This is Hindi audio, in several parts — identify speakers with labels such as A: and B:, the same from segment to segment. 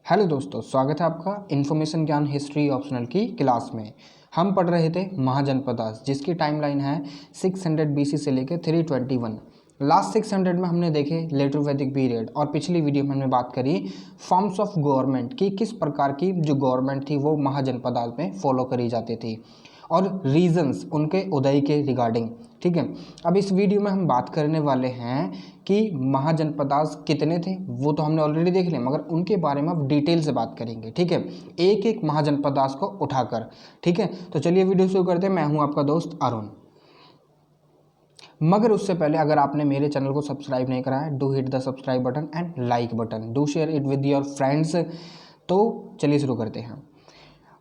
A: हेलो दोस्तों, स्वागत है आपका इन्फॉर्मेशन ज्ञान हिस्ट्री ऑप्शनल की क्लास में। हम पढ़ रहे थे महाजनपदास, जिसकी टाइमलाइन है 600 BC से लेकर 321। लास्ट 600 में हमने देखे लेटर वैदिक पीरियड, और पिछली वीडियो में हमने बात करी फॉर्म्स ऑफ गवर्नमेंट की, किस प्रकार की जो गवर्नमेंट थी वो महाजनपदास में फॉलो करी जाती थी, और रीजंस उनके उदय के रिगार्डिंग। ठीक है, अब इस वीडियो में हम बात करने वाले हैं कि महाजनपदास कितने थे, वो तो हमने ऑलरेडी देख लिया, मगर उनके बारे में अब डिटेल से बात करेंगे। ठीक है, एक एक महाजनपदास को उठाकर। ठीक है, तो चलिए वीडियो शुरू करते हैं। मैं हूं आपका दोस्त अरुण। मगर उससे पहले अगर आपने मेरे चैनल को सब्सक्राइब नहीं करा है, do hit the subscribe button and like button, do share it with your friends. तो चलिए शुरू करते हैं।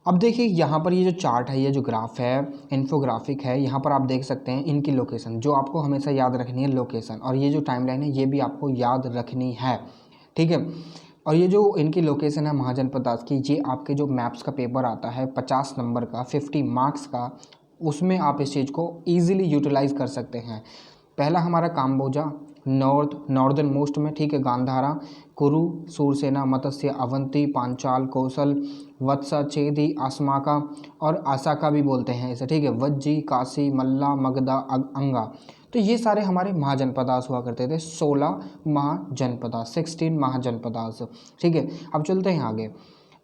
A: अब देखिए यहाँ पर ये जो चार्ट है, ये जो ग्राफ है, इन्फोग्राफिक है, यहाँ पर आप देख सकते हैं इनकी लोकेशन, जो आपको हमेशा याद रखनी है लोकेशन, और ये जो टाइमलाइन है ये भी आपको याद रखनी है। ठीक है, और ये जो इनकी लोकेशन है महाजनपदास की, ये आपके जो मैप्स का पेपर आता है 50 नंबर का, 50 मार्क्स का, उसमें आप इस चीज़ को ईजिली यूटिलाइज कर सकते हैं। पहला हमारा काम्बोजा नॉर्दर्न मोस्ट में, ठीक है, गांधारा, कुरु, सूरसेना, मत्स्य, अवंती, पांचाल, कौशल, वत्सा, चेदी, आसमाका और आसाका भी बोलते हैं इसे। ठीक है, वज्जी, काशी, मल्ला, मगधा, अंगा। तो ये सारे हमारे महाजनपदास हुआ करते थे। 16 महाजनपदास, 16 महाजनपदास। ठीक है, अब चलते हैं आगे।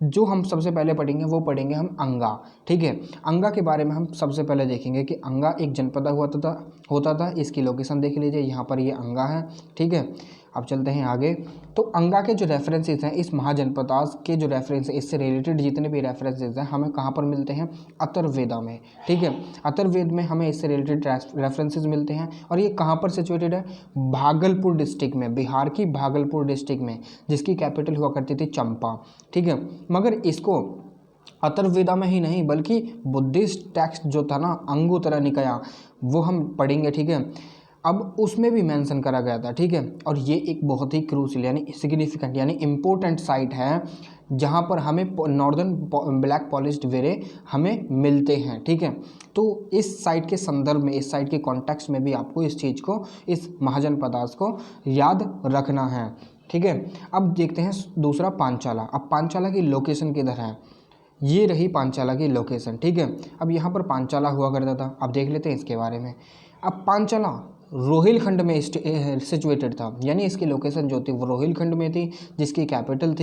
A: जो हम सबसे पहले पढ़ेंगे वो पढ़ेंगे हम अंगा। ठीक है, अंगा के बारे में हम सबसे पहले देखेंगे कि अंगा एक जनपद होता था। इसकी लोकेशन देख लीजिए, यहाँ पर ये अंगा है। ठीक है, अब चलते हैं आगे। तो अंगा के जो रेफरेंसेस हैं, इस महाजनपदास के जो रेफरेंस है, इससे रिलेटेड जितने भी रेफरेंसेस हैं हमें कहाँ पर मिलते हैं? अथर्ववेदा में। ठीक है, अथर्ववेद में हमें इससे रिलेटेड रेफरेंसेस मिलते हैं। और ये कहाँ पर सिचुएटेड है? भागलपुर डिस्ट्रिक्ट में, बिहार की भागलपुर डिस्ट्रिक्ट में, जिसकी कैपिटल हुआ करती थी चंपा। ठीक है, मगर इसको अथर्ववेदा में ही नहीं बल्कि बुद्धिस्ट टेक्स्ट जो था ना, अंगुत्तरा निकाय, वो हम पढ़ेंगे। ठीक है, अब उसमें भी मेंशन करा गया था। ठीक है, और ये एक बहुत ही क्रूशियल यानी सिग्निफिकेंट यानी इम्पोर्टेंट साइट है, जहाँ पर हमें नॉर्दर्न ब्लैक पॉलिश्ड वेरे हमें मिलते हैं। ठीक है, तो इस साइट के संदर्भ में, इस साइट के कॉन्टेक्स्ट में भी आपको इस चीज़ को, इस महाजनपदास को याद रखना है। ठीक है, अब देखते हैं दूसरा पांचाला। अब पांचाला की लोकेशन किधर है? ये रही पांचाला की लोकेशन। ठीक है, अब यहाँ पर पांचाला हुआ करता था। अब देख लेते हैं इसके बारे में। अब पांचाला रोहिलखंड में सिचुएटेड था, यानी इसकी लोकेशन जो थी वो रोहिलखंड में थी, जिसकी कैपिटल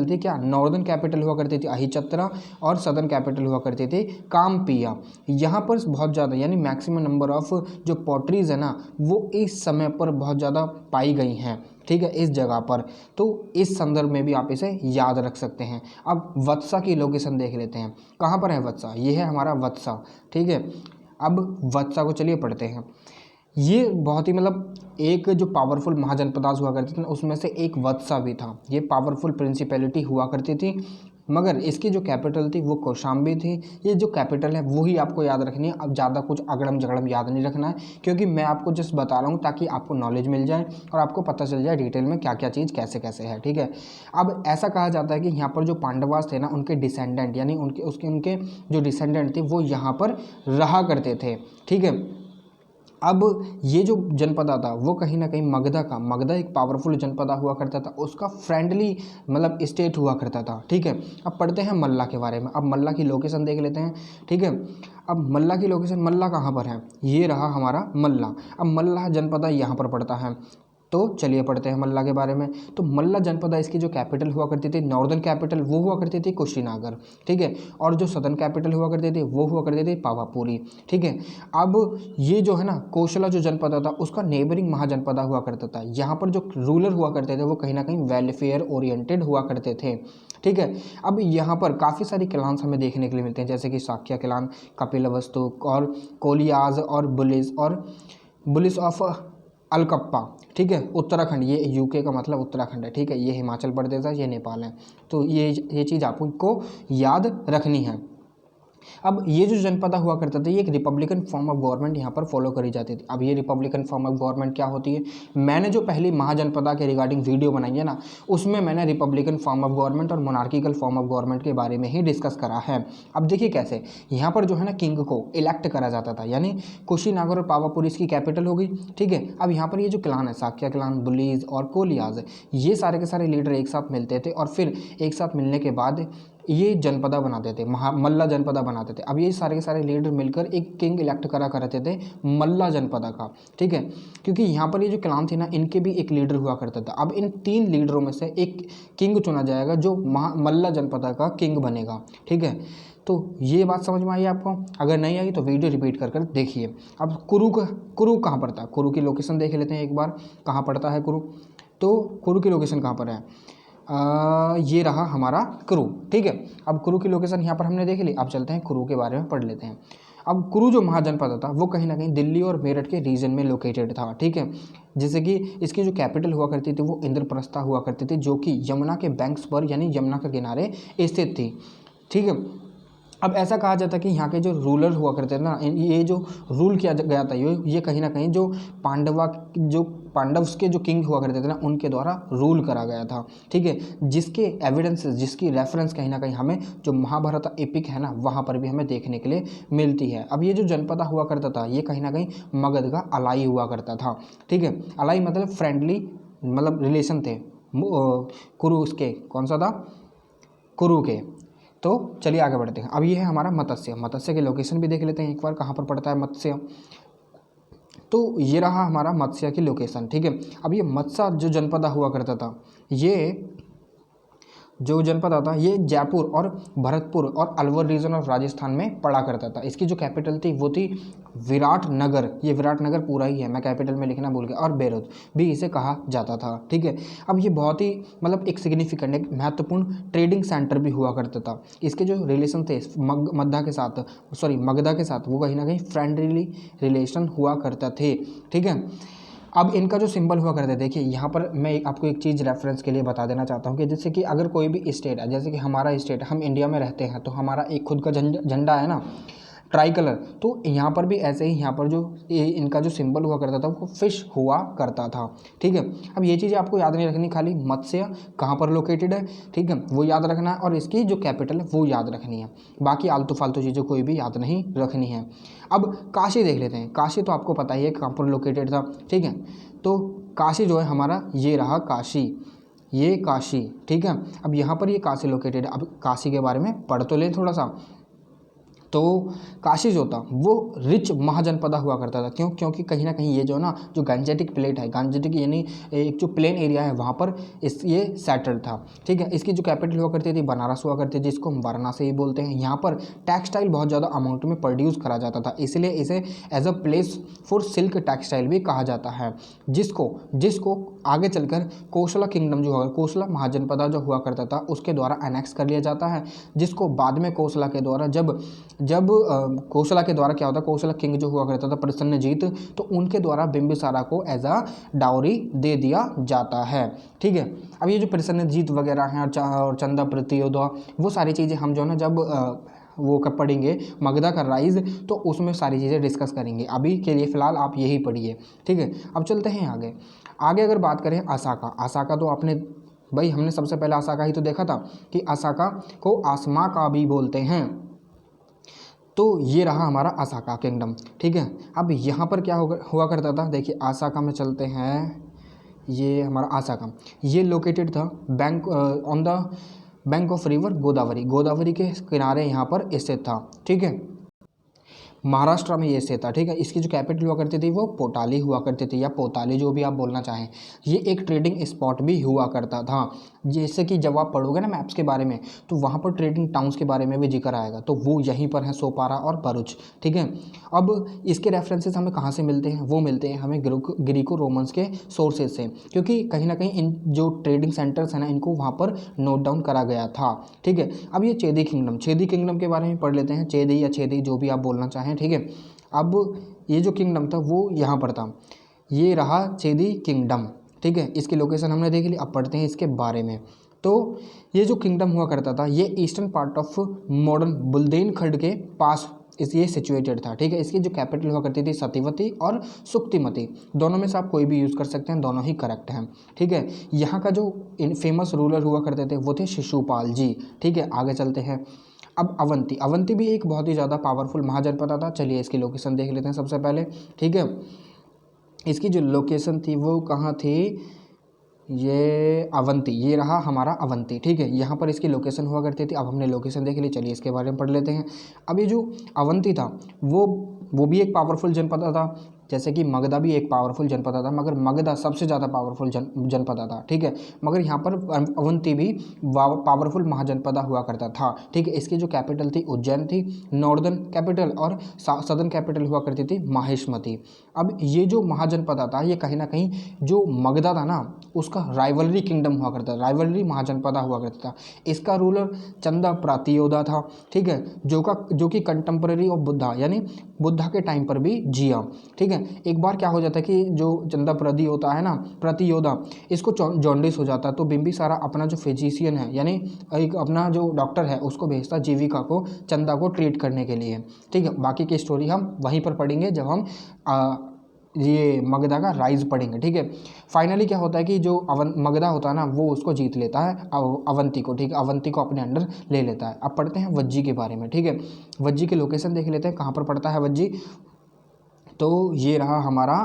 A: थी क्या? नॉर्दर्न कैपिटल हुआ करती थी अहिचत्रा, और सदर्न कैपिटल हुआ करती थी कामपिया। यहाँ पर बहुत ज़्यादा यानी मैक्सिमम नंबर ऑफ जो पॉटरीज है ना, वो इस समय पर बहुत ज़्यादा पाई गई हैं। ठीक है, इस जगह पर, तो इस संदर्भ में भी आप इसे याद रख सकते हैं। अब वत्सा की लोकेशन देख लेते हैं। कहाँ पर है वत्सा? ये है हमारा वत्सा। ठीक है, अब वत्सा को चलिए पढ़ते हैं। ये बहुत ही एक जो पावरफुल महाजनपदास हुआ करते थे उसमें से एक वत्सा भी था। ये पावरफुल प्रिंसिपैलिटी हुआ करती थी, मगर इसकी जो कैपिटल थी वो कौशाम्बी थी। ये जो कैपिटल है वही आपको याद रखनी है। अब ज़्यादा कुछ अगड़म झगड़म याद नहीं रखना है, क्योंकि मैं आपको जस्ट बता रहा हूँ ताकि आपको नॉलेज मिल जाए और आपको पता चल जाए डिटेल में क्या क्या चीज़ कैसे कैसे है। ठीक है, अब ऐसा कहा जाता है कि यहाँ पर जो पांडवास थे ना, उनके डिसेंडेंट यानी उनके जो डिसेंडेंट थे वो यहाँ पर रहा करते थे। ठीक है, अब ये जो जनपदा था वो कहीं ना कहीं मगधा एक पावरफुल जनपदा हुआ करता था, उसका फ्रेंडली स्टेट हुआ करता था। ठीक है, अब पढ़ते हैं मल्ला के बारे में। अब मल्ला की लोकेशन देख लेते हैं। ठीक है, अब मल्ला की लोकेशन, मल्ला कहाँ पर है? ये रहा हमारा मल्ला। अब मल्ला जनपदा यहाँ पर पड़ता है। तो चलिए पढ़ते हैं मल्ला के बारे में। तो मल्ला जनपदा, इसकी जो कैपिटल हुआ करती थी, नॉर्दर्न कैपिटल वो हुआ करती थी कुशीनगर। ठीक है, और जो सदर्न कैपिटल हुआ करती थी वो हुआ करती थी पावापुरी। ठीक है, अब ये जो है ना कोशला जो जनपदा था, उसका नेबरिंग महाजनपदा हुआ करता था। यहाँ पर जो रूलर हुआ करते थे वो कहीं ना कहीं वेलफेयर ओरिएंटेड हुआ करते थे। ठीक है, अब यहाँ पर काफ़ी सारी क्लान्स हमें देखने के लिए मिलते हैं, जैसे कि साक्या क्लान, कपिलवस्तु और कोलियाज और बुलिस ऑफ अलकप्पा। ठीक है, उत्तराखंड, ये यूके का मतलब उत्तराखंड है। ठीक है, ये हिमाचल प्रदेश है, ये नेपाल है। तो ये चीज़ आपको याद रखनी है। अब ये जो जनपदा हुआ करता था ये एक रिपब्लिकन फॉर्म ऑफ गवर्नमेंट यहाँ पर फॉलो करी जाती थी। अब ये रिपब्लिकन फॉर्म ऑफ गवर्नमेंट क्या होती है, मैंने जो पहली महाजनपदा के रिगार्डिंग वीडियो बनाई है ना, उसमें मैंने रिपब्लिकन फॉर्म ऑफ गवर्नमेंट और मोनार्किकल फॉर्म ऑफ गवर्नमेंट के बारे में ही डिस्कस करा है। अब देखिए कैसे यहाँ पर जो है ना किंग को इलेक्ट करा जाता था, यानी कुशीनगर और पावापुर इसकी कैपिटल हो गई, ठीक है। अब यहाँ पर ये जो क्लान है, साक्या क्लान, बुलीज और कोलियाज, ये सारे के सारे लीडर एक साथ मिलते थे और फिर एक साथ मिलने के बाद ये जनपदा बनाते थे, मल्ला जनपदा बनाते थे। अब ये सारे के सारे लीडर मिलकर एक किंग इलेक्ट करा करते थे मल्ला जनपदा का, ठीक है। क्योंकि यहाँ पर ये जो क्लान थे ना, इनके भी एक लीडर हुआ करता था। अब इन 3 लीडरों में से एक किंग चुना जाएगा जो मल्ला जनपदा का किंग बनेगा, ठीक है। तो ये बात समझ में आई आपको? अगर नहीं आई तो वीडियो रिपीट कर देखिए। अब कुरु कहाँ पड़ता है, कुरु की लोकेशन देख लेते हैं एक बार, कहाँ पड़ता है कुरु। तो कुरु की लोकेशन कहाँ पर है, ये रहा हमारा कुरु, ठीक है। अब कुरु की लोकेशन यहाँ पर हमने देख ली। अब चलते हैं कुरु के बारे में पढ़ लेते हैं। अब कुरु जो महाजनपद था वो कहीं ना कहीं दिल्ली और मेरठ के रीजन में लोकेटेड था, ठीक है। जैसे कि इसकी जो कैपिटल हुआ करती थी वो इंद्रप्रस्था हुआ करती थी, जो कि यमुना के बैंक्स पर यानी यमुना के किनारे स्थित थी, ठीक है। अब ऐसा कहा जाता है कि यहाँ के जो रूलर हुआ करते थे ना, ये जो रूल किया गया था ये कहीं ना कहीं जो पांडव्स के जो किंग हुआ करते थे ना, उनके द्वारा रूल करा गया था, ठीक है। जिसके एविडेंसेस, जिसकी रेफरेंस कहीं ना कहीं हमें जो महाभारत एपिक है ना, वहाँ पर भी हमें देखने के लिए मिलती है। अब ये जो जनपदा हुआ करता था ये कहीं ना कहीं मगध का अलाई हुआ करता था, ठीक है। अलाई मतलब फ्रेंडली, मतलब रिलेशन थे कुरु उसके, कौन सा था, कुरु के। तो चलिए आगे बढ़ते हैं। अब ये है हमारा मत्स्य, मत्स्य के लोकेशन भी देख लेते हैं एक बार, कहाँ पर पड़ता है मत्स्य। तो ये रहा हमारा मत्स्य की लोकेशन, ठीक है। अब ये मत्स्य जो जनपदा हुआ करता था, ये जो जनपद आता है ये जयपुर और भरतपुर और अलवर रीजन ऑफ राजस्थान में पड़ा करता था। इसकी जो कैपिटल थी वो थी विराटनगर, ये विराटनगर पूरा ही है, मैं कैपिटल में लिखना भूल गया, और बेरूत भी इसे कहा जाता था, ठीक है। अब ये बहुत ही मतलब एक सिग्निफिकेंट, एक महत्वपूर्ण ट्रेडिंग सेंटर भी हुआ करता था। इसके जो रिलेशन थे मगधा के साथ वो कहीं ना कहीं फ्रेंडली रिलेशन हुआ करता थे, ठीक है। अब इनका जो सिंबल हुआ करता है, देखिए यहाँ पर मैं आपको एक चीज़ रेफरेंस के लिए बता देना चाहता हूँ कि जैसे कि अगर कोई भी स्टेट है, जैसे कि हमारा स्टेट, हम इंडिया में रहते हैं तो हमारा एक खुद का झंडा है ना, ट्राई कलर। तो यहाँ पर भी ऐसे ही यहाँ पर जो इनका जो सिंबल हुआ करता था वो फिश हुआ करता था, ठीक है। अब ये चीज़ें आपको याद नहीं रखनी, खाली मत्स्य कहाँ पर लोकेटेड है, ठीक है, वो याद रखना है, और इसकी जो कैपिटल है वो याद रखनी है। बाकी आलतू फालतू चीज़ें कोई भी याद नहीं रखनी है। अब काशी देख लेते हैं। काशी तो आपको पता ही है कहाँ पर लोकेटेड था, ठीक है। तो काशी जो है हमारा, ये रहा काशी, ये काशी, ठीक है। अब यहाँ पर ये काशी लोकेटेड है। अब काशी के बारे में पढ़ तो लें थोड़ा सा। तो काशी जो था वो रिच महाजनपदा हुआ करता था, क्यों? क्योंकि कहीं ना कहीं ये जो ना, जो गांजेटिक प्लेट है, गांजेटिक यानी एक जो प्लेन एरिया है वहाँ पर ये सेटल्ड था, ठीक है। इसकी जो कैपिटल हुआ करती थी बनारस हुआ करती थी, जिसको हम वाराणसी ही बोलते हैं। यहाँ पर टेक्सटाइल बहुत ज़्यादा अमाउंट में प्रोड्यूस करा जाता था, इसलिए इसे as a place for silk textile भी कहा जाता है, जिसको आगे चलकर कोसला किंगडम जो है, कोसला महाजनपदा जो हुआ करता था उसके द्वारा एनेक्स कर लिया जाता है, जिसको बाद में कोसला के द्वारा जब कोसला के द्वारा क्या होता है, कोसला किंग जो हुआ करता था प्रसन्नजीत, तो उनके द्वारा बिंबिसारा को एज अ डाउरी दे दिया जाता है, ठीक है। अब ये जो प्रसन्नजीत वगैरह हैं और चंदा प्रतियोदा, वो सारी चीज़ें हम जो है ना जब वो कब पढ़ेंगे मगधा का राइज, तो उसमें सारी चीज़ें डिस्कस करेंगे। अभी के लिए फ़िलहाल आप यही पढ़िए, ठीक है। अब चलते हैं आगे अगर बात करें असाका तो आपने भाई, हमने सबसे पहले असाका ही तो देखा था कि असाका को आसमा का भी बोलते हैं। तो ये रहा हमारा असाका किंगडम, ठीक है। अब यहाँ पर क्या हुआ करता था, देखिए असाका में चलते हैं। ये हमारा असाका, ये लोकेटेड था on the bank of river Godavari के किनारे यहाँ पर स्थित था, ठीक है। महाराष्ट्र में ये स्थित था, ठीक है। इसकी जो कैपिटल हुआ करती थी वो पोटाली हुआ करती थी, या पोताली, जो भी आप बोलना चाहें। ये एक ट्रेडिंग स्पॉट भी हुआ करता था, जैसे कि जब आप पढ़ोगे ना मैप्स के बारे में, तो वहाँ पर ट्रेडिंग टाउन्स के बारे में भी जिक्र आएगा, तो वो यहीं पर है, सोपारा और भरूच, ठीक है। अब इसके रेफरेंसेस हमें कहाँ से मिलते हैं, वो मिलते हैं हमें ग्रीको रोमन्स के सोर्सेज से, क्योंकि कहीं ना कहीं इन जो ट्रेडिंग सेंटर्स हैं ना, इनको वहाँ पर नोट डाउन करा गया था, ठीक है। अब ये चेदी किंगडम के बारे में पढ़ लेते हैं, चेदी या छेदी जो भी आप बोलना चाहें, ठीक है। अब ये जो किंगडम था वो यहाँ पर था, ये रहा चेदी किंगडम, ठीक है। इसकी लोकेशन हमने देख ली। अब पढ़ते हैं इसके बारे में, तो ये जो किंगडम हुआ करता था ये eastern part of modern Bundelkhand के पास ये सिचुएटेड था, ठीक है। इसकी जो कैपिटल हुआ करती थी सत्यवती और सुक्तिमती, दोनों में से आप कोई भी यूज़ कर सकते हैं, दोनों ही करेक्ट हैं, ठीक है। यहाँ का जो फेमस रूलर हुआ करते थे वो थे शिशुपाल जी, ठीक है। आगे चलते हैं। अब अवंती, अवंती भी एक बहुत ही ज़्यादा पावरफुल महाजनपद था। चलिए इसकी लोकेशन देख लेते हैं सबसे पहले, ठीक है। इसकी जो लोकेशन थी वो कहाँ थी, ये अवंती, ये रहा हमारा अवंती, ठीक है। यहाँ पर इसकी लोकेशन हुआ करती थी। अब हमने लोकेशन देख ली, चलिए इसके बारे में पढ़ लेते हैं। अब ये जो अवंती था वो भी एक पावरफुल जनपद था, जैसे कि मगधा भी एक पावरफुल जनपद था, मगर मगधा सबसे ज़्यादा पावरफुल जनपद था, ठीक है। मगर यहाँ पर अवंती भी पावरफुल महाजनपद हुआ करता था, ठीक है। इसकी जो कैपिटल थी उज्जैन थी, नॉर्दर्न कैपिटल, और सदर्न कैपिटल हुआ करती थी माहिष्मती। अब ये जो महाजनपद था ये कहीं ना कहीं जो मगधा था ना उसका राइवलरी किंगडम हुआ करता था, राइवलरी महाजनपद हुआ करता था। इसका रूलर चंदा प्रतियोदा था, ठीक है, जो कि कंटेम्पररी ऑफ बुद्धा, यानी बुद्धा के टाइम पर भी जिया, ठीक है। एक बार क्या हो जाता है कि जो चंदा प्रदी होता है ना, प्रतियोदा, इसको जॉन्डिस हो जाता है, तो बिंबिसारा अपना जो फिजिशियन है, यानी एक अपना जो डॉक्टर है उसको भेजता जीविका को चंदा को ट्रीट करने के लिए, ठीक है। बाकी की स्टोरी हम वहीं पर पढ़ेंगे जब हम ये मगधा का राइज पढ़ेंगे, ठीक है। फाइनली क्या होता है कि जो मगधा होता है ना वो उसको जीत लेता है अवंती को, ठीक है, अवंती को अपने अंडर ले लेता है। अब पढ़ते हैं वज्जी के बारे में, ठीक है। वज्जी की लोकेशन देख लेते हैं, कहाँ पर पड़ता है वज्जी। तो ये रहा हमारा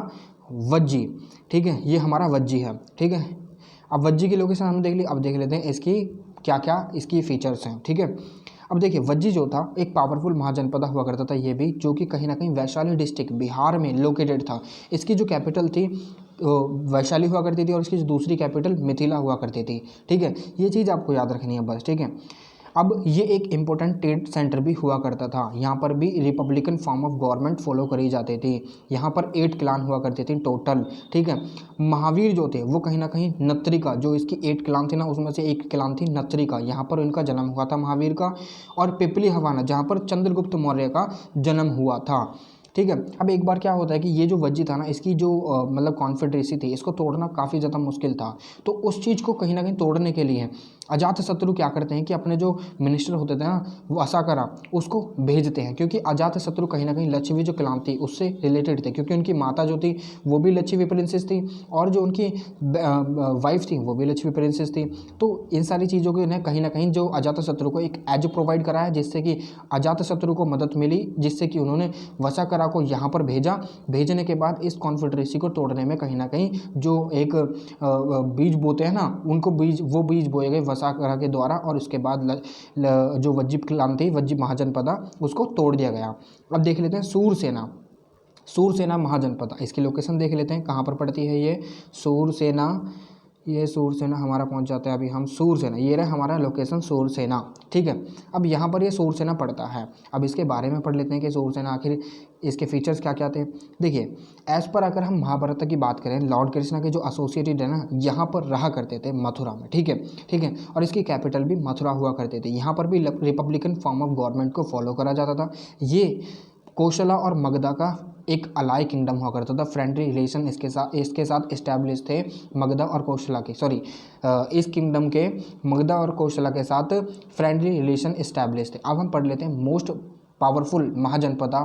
A: वज्जी, ठीक है, ये हमारा वज्जी है, ठीक है। अब वज्जी की लोकेशन हमने देख ली, अब देख लेते हैं इसकी क्या क्या इसकी फीचर्स हैं, ठीक है। अब देखिए वज्जी जो था एक पावरफुल महाजनपद हुआ करता था ये भी, जो कि कहीं ना कहीं वैशाली डिस्ट्रिक्ट बिहार में लोकेटेड था। इसकी जो कैपिटल थी वैशाली हुआ करती थी और इसकी जो दूसरी कैपिटल मिथिला हुआ करती थी, ठीक है। ये चीज़ आपको याद रखनी है बस, ठीक है। अब ये एक इम्पोर्टेंट ट्रेड सेंटर भी हुआ करता था, यहाँ पर भी Republican form of government follow करी जाती थी। यहाँ पर 8 क्लान हुआ करते थे टोटल, ठीक है। महावीर जो थे वो कहीं ना कहीं नत्रिका, जो इसकी 8 क्लान थी ना उसमें से एक क्लान थी नत्रिका, यहाँ पर इनका जन्म हुआ था महावीर का। और पिपली हवाना जहाँ पर चंद्रगुप्त मौर्य का जन्म हुआ था, ठीक है। अब एक बार क्या होता है कि ये जो वज्जी था ना इसकी जो मतलब कॉन्फेडरेसी थी इसको तोड़ना काफ़ी ज़्यादा मुश्किल था। तो उस चीज़ को कहीं ना कहीं तोड़ने के लिए अजातशत्रु क्या करते हैं कि अपने जो मिनिस्टर होते थे ना वो असाकरा उसको भेजते हैं, क्योंकि अजातशत्रु कहीं ना कहीं लच्छवी जो क्लान थी उससे रिलेटेड थे, क्योंकि उनकी माता जो थी वो भी लच्छवी प्रिंसेस थी और जो उनकी वाइफ थी वो भी लच्छवी प्रिंसेस थी। तो इन सारी चीज़ों के कहीं ना कहीं जो अजातशत्रु को एक एज प्रोवाइड कराया, जिससे कि अजातशत्रु को मदद मिली, जिससे कि उन्होंने वसाकरा को यहाँ पर भेजा। भेजने के बाद इस कॉन्फेडरेसी को तोड़ने में कहीं ना कहीं जो एक बीज बोते हैं ना उनको वो बीज बोए गए वसाकरा के द्वारा, और उसके बाद जो वज्जी क्लान थी वज्जी महाजनपदा उसको तोड़ दिया गया। अब देख लेते हैं सूरसेना, सूरसेना महाजनपद, इसकी लोकेशन देख लेते हैं कहाँ पर पड़ती है ये सूरसेना। ये सूरसेना हमारा पहुंच जाता है अभी हम सूरसेना, ये रहा हमारा लोकेशन सूरसेना, ठीक है। अब यहाँ पर ये सूरसेना पड़ता है। अब इसके बारे में पढ़ लेते हैं कि सूरसेना आखिर इसके फीचर्स क्या क्या थे। देखिए एज पर अगर हम महाभारत की बात करें, लॉर्ड कृष्णा के जो एसोसिएटेड है ना यहाँ पर रहा करते थे मथुरा में, ठीक है, ठीक है। और इसकी कैपिटल भी मथुरा हुआ करते थे। यहाँ पर भी रिपब्लिकन फॉर्म ऑफ गवर्नमेंट को फॉलो करा जाता था। ये कोशला और मगधा का एक अलाई किंगडम हुआ करता था, फ्रेंडली रिलेशन इसके साथ इस्टेब्लिश थे मगधा और कोशला के, इस किंगडम के मगधा और कोशला के साथ फ्रेंडली रिलेशन इस्टेब्लिश थे। अब हम पढ़ लेते हैं most powerful Mahajanapada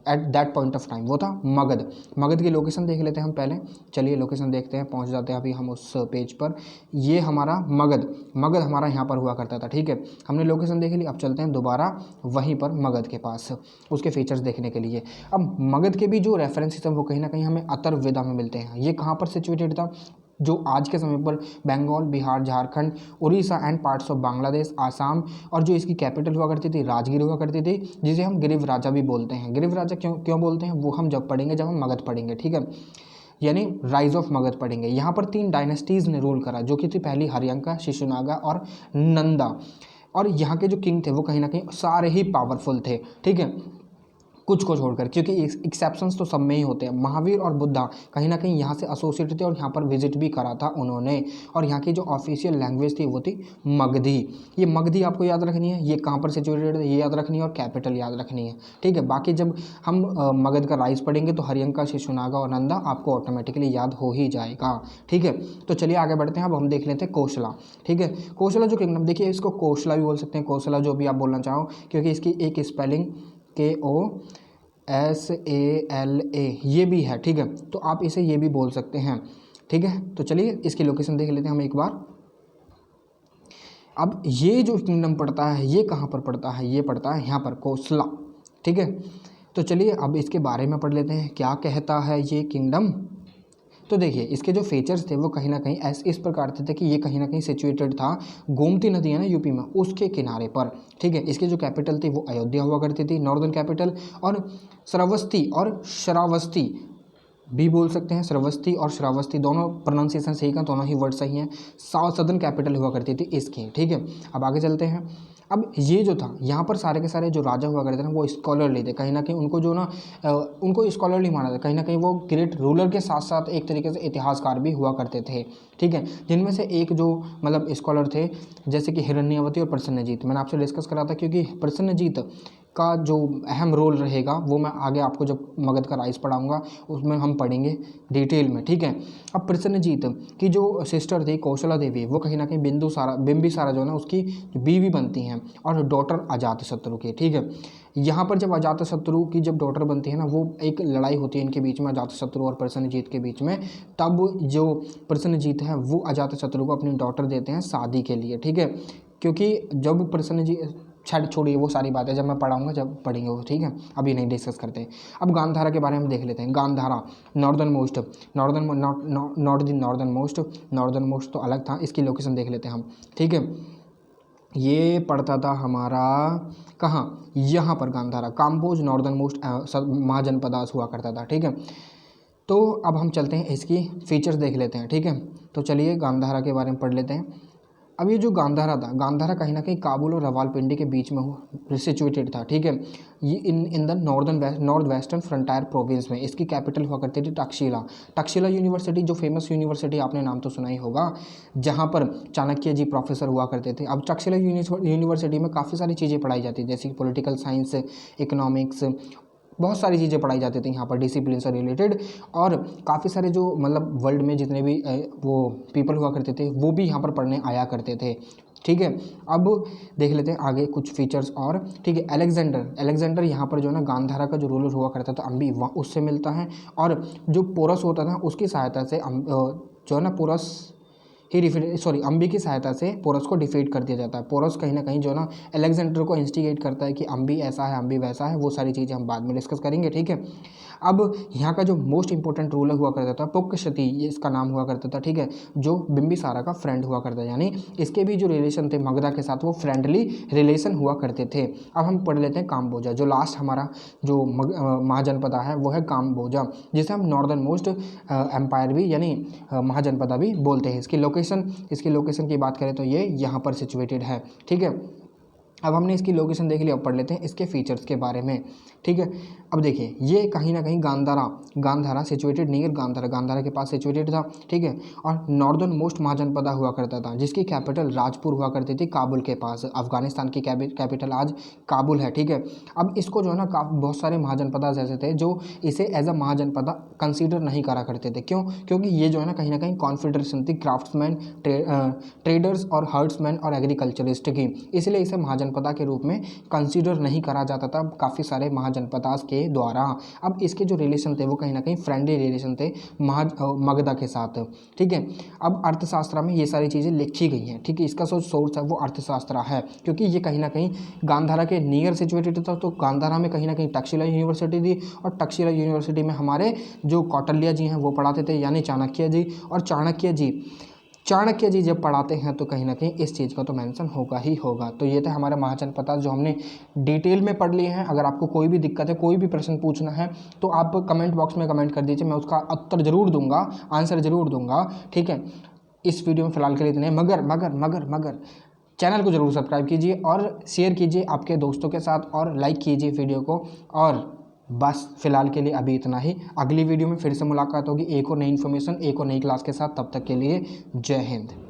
A: at that point of time, वो था मगध। मगध की लोकेशन देख लेते हैं हम पहले, चलिए लोकेशन देखते हैं, पहुंच जाते हैं अभी हम उस पेज पर। ये हमारा मगध हमारा यहाँ पर हुआ करता था, ठीक है। हमने लोकेशन देख ली, अब चलते हैं दोबारा वहीं पर मगध के पास उसके फीचर्स देखने के लिए। अब मगध के भी जो रेफरेंसेस हैं वो कहीं ना कहीं हमें अथर्ववेदा में मिलते हैं। ये कहाँ पर सिचुएटेड था, जो आज के समय पर Bengal, Bihar, Jharkhand, Orissa and parts of Bangladesh, Assam, और जो इसकी कैपिटल हुआ करती थी राजगीर हुआ करती थी, जिसे हम गिरिव राजा भी बोलते हैं। गिरिव राजा क्यों बोलते हैं वो हम जब पढ़ेंगे, जब हम मगध पढ़ेंगे, ठीक है, यानी राइज ऑफ मगध पढ़ेंगे। यहाँ पर 3 डायनेस्टीज़ ने रूल करा, जो कि थी पहली हरियंका, शिशुनागा और नंदा। और यहाँ के जो किंग थे वो कहीं ना कहीं सारे ही पावरफुल थे, ठीक है। कुछ को छोड़कर, क्योंकि एक्सेप्शंस तो सब में ही होते हैं। महावीर और बुद्धा कहीं ना कहीं यहाँ से एसोसिएट थे और यहाँ पर विजिट भी करा था उन्होंने। और यहाँ की जो ऑफिशियल लैंग्वेज थी वो थी मगधी। ये मगधी आपको याद रखनी है, ये कहाँ पर सिचुएटेड है ये याद रखनी है और कैपिटल याद रखनी है, ठीक है। बाकी जब हम मगध का राइज पढ़ेंगे तो हरियंका, शिशुनागा और नंदा आपको ऑटोमेटिकली याद हो ही जाएगा, ठीक है। तो चलिए आगे बढ़ते हैं। अब हम देख लेते हैं कोसला, ठीक है। कोसला जो किंगडम, देखिए इसको कोसला भी बोल सकते हैं, कोसला जो भी आप बोलना चाहो, क्योंकि इसकी एक स्पेलिंग KOSALA ये भी है, ठीक है। तो आप इसे ये भी बोल सकते हैं, ठीक है। तो चलिए इसकी लोकेशन देख लेते हैं हम एक बार। अब ये जो किंगडम पड़ता है ये कहाँ पर पड़ता है, ये पड़ता है यहाँ पर कोसला, ठीक है। तो चलिए अब इसके बारे में पढ़ लेते हैं क्या कहता है ये किंगडम। तो देखिए इसके जो फीचर्स थे वो कहीं ना कहीं ऐसे इस प्रकार थे कि ये कहीं ना कहीं सिचुएटेड था गोमती नदी है ना यूपी में, उसके किनारे पर, ठीक है। इसकी जो कैपिटल थी वो अयोध्या हुआ करती थी, नॉर्दर्न कैपिटल। और श्रावस्ती और श्रावस्ती भी बोल सकते हैं, श्रावस्ती और श्रावस्ती दोनों प्रोनाउंसिएशन सही का, दोनों ही वर्ड सही हैं। सदर्न कैपिटल हुआ करती थी इसकी, ठीक है। अब आगे चलते हैं। अब ये जो था यहाँ पर सारे के सारे जो राजा हुआ करते थे ना वो स्कॉलरली थे, कहीं ना कहीं उनको जो ना उनको स्कॉलरली माना था, कहीं ना कहीं वो ग्रेट रूलर के साथ साथ एक तरीके से इतिहासकार भी हुआ करते थे, ठीक है। जिनमें से एक जो मतलब स्कॉलर थे जैसे कि हिरण्यवती और प्रसन्नजीत, मैंने आपसे डिस्कस करा था, क्योंकि प्रसन्नजीत का जो अहम रोल रहेगा वो मैं आगे आपको जब मगध का राइज पढ़ाऊंगा उसमें हम पढ़ेंगे डिटेल में, ठीक है। अब प्रसन्नजीत की जो सिस्टर थी कौशला देवी वो कहीं ना कहीं बिंबिसारा जो है ना उसकी बीवी बनती हैं और डॉटर अजातशत्रु की, ठीक है। यहाँ पर जब अजातशत्रु की जब डॉटर बनती है ना वो एक लड़ाई होती है इनके बीच में, अजातशत्रु और प्रसन्नजीत के बीच में। तब जो प्रसन्नजीत है वो अजातशत्रु को अपनी डॉटर देते हैं शादी के लिए, ठीक है। क्योंकि जब प्रसन्नजीत छोड़िए वो सारी बातें जब मैं पढ़ाऊंगा जब पढ़ेंगे वो, ठीक है, अभी नहीं डिस्कस करते हैं। अब गांधारा के बारे में देख लेते हैं। गांधारा नॉर्दर्न मोस्ट तो अलग था, इसकी लोकेशन देख लेते हैं हम, ठीक है। ये पड़ता था हमारा कहाँ, यहाँ पर गांधारा, काम्बोज नॉर्दर्न मोस्ट महाजनपदास हुआ करता था, ठीक है। तो अब हम चलते हैं इसकी फीचर्स देख लेते हैं, ठीक है। तो चलिए गांधारा के बारे में पढ़ लेते हैं। अब ये जो गांधारा था, गांधारा कहीं ना कहीं काबुल और रावलपिंडी के बीच में सिचुएटेड था, ठीक है। ये in the north western frontier province में, इसकी कैपिटल हुआ करती थी तक्षशिला यूनिवर्सिटी, जो फेमस यूनिवर्सिटी आपने नाम तो सुना ही होगा, जहाँ पर चाणक्य जी प्रोफेसर हुआ करते थे। अब तक्षशिला यूनिवर्सिटी में काफ़ी सारी चीज़ें पढ़ाई जाती है, जैसे पॉलिटिकल साइंस, इकोनॉमिक्स, बहुत सारी चीज़ें पढ़ाई जाती थी यहाँ पर डिसिप्लिन से रिलेटेड। और काफ़ी सारे जो मतलब वर्ल्ड में जितने भी वो पीपल हुआ करते थे वो भी यहाँ पर पढ़ने आया करते थे, ठीक है। अब देख लेते हैं आगे कुछ फीचर्स और, ठीक है। अलेक्जेंडर यहाँ पर जो है ना गांधारा का जो रूलर हुआ करता था अम्बी, वहाँ उससे मिलता है। और जो पोरस होता था उसकी सहायता से जो है ना अम्बी की सहायता से पोरस को डिफीट कर दिया जाता है। पोरस कहीं ना कहीं जो ना अलेक्जेंडर को इंस्टिगेट करता है कि अम्बी ऐसा है अम्बी वैसा है, वो सारी चीज़ें हम बाद में डिस्कस करेंगे, ठीक है। अब यहाँ का जो मोस्ट इंपॉर्टेंट रूलर हुआ करता था पुक्कशती, ये इसका नाम हुआ करता था, ठीक है, जो बिंबिसारा का फ्रेंड हुआ करता था, यानी इसके भी जो रिलेशन थे मगधा के साथ वो फ्रेंडली रिलेशन हुआ करते थे। अब हम पढ़ लेते हैं काम्बोजा, जो लास्ट हमारा जो महाजनपदा है वो है काम्बोजा, जिसे हम नॉर्दर्न मोस्ट एम्पायर भी यानी महाजनपदा भी बोलते हैं। इसकी लोकेशन की बात करें तो ये यहाँ पर सिचुएटेड है, ठीक है। अब हमने इसकी लोकेशन देख लिया, अब पढ़ लेते हैं इसके फीचर्स के बारे में, ठीक है। अब देखिए ये कहीं ना कहीं गांधारा सिचुएटेड नियर गांधारा के पास सिचुएटेड था, ठीक है। और नॉर्दर्न मोस्ट महाजनपदा हुआ करता था, जिसकी कैपिटल राजपुर हुआ करती थी काबुल के पास। अफगानिस्तान की कैपिटल आज काबुल है, ठीक है। अब इसको जो है ना बहुत सारे महाजनपदा ऐसे थे जो इसे एज अ महाजनपदा कंसीडर नहीं करा करते थे। क्यों? क्योंकि ये जो है ना कहीं कॉन्फेडरेशन थी क्राफ्ट्समैन, ट्रेडर्स और हर्ट्समैन और एग्रीकल्चरिस्ट की, इसलिए इसे महाजनपदा के रूप में कंसीडर नहीं करा जाता था काफ़ी सारे महाजनपदास के द्वारा। अब इसके जो रिलेशन थे वो कहीं ना कहीं फ्रेंडली रिलेशन थे मगधा के साथ, ठीक है। अब अर्थशास्त्र में ये सारी चीज़ें लिखी गई हैं, ठीक है। इसका जो सोर्स है वो अर्थशास्त्र है, क्योंकि ये कहीं ना कहीं गांधारा के नियर सिचुएटेड था। तो गांधारा में कहीं ना कहीं तक्षशिला यूनिवर्सिटी थी, और तक्षशिला यूनिवर्सिटी में हमारे जो कौटिल्य जी हैं वो पढ़ाते थे, यानी चाणक्य जी। और चाणक्य जी जब पढ़ाते हैं तो कहीं ना कहीं इस चीज़ का तो मेंशन होगा ही होगा। तो ये थे हमारे महाजनपद जो हमने डिटेल में पढ़ लिए हैं। अगर आपको कोई भी दिक्कत है, कोई भी प्रश्न पूछना है तो आप कमेंट बॉक्स में कमेंट कर दीजिए, मैं उसका उत्तर जरूर दूंगा, आंसर जरूर दूंगा, ठीक है। इस वीडियो में फ़िलहाल के लिए इतने, मगर चैनल को जरूर सब्सक्राइब कीजिए और शेयर कीजिए आपके दोस्तों के साथ, और लाइक कीजिए वीडियो को, और बस फिलहाल के लिए अभी इतना ही। अगली वीडियो में फिर से मुलाकात होगी एक और नई इन्फॉर्मेशन, एक और नई क्लास के साथ। तब तक के लिए जय हिंद।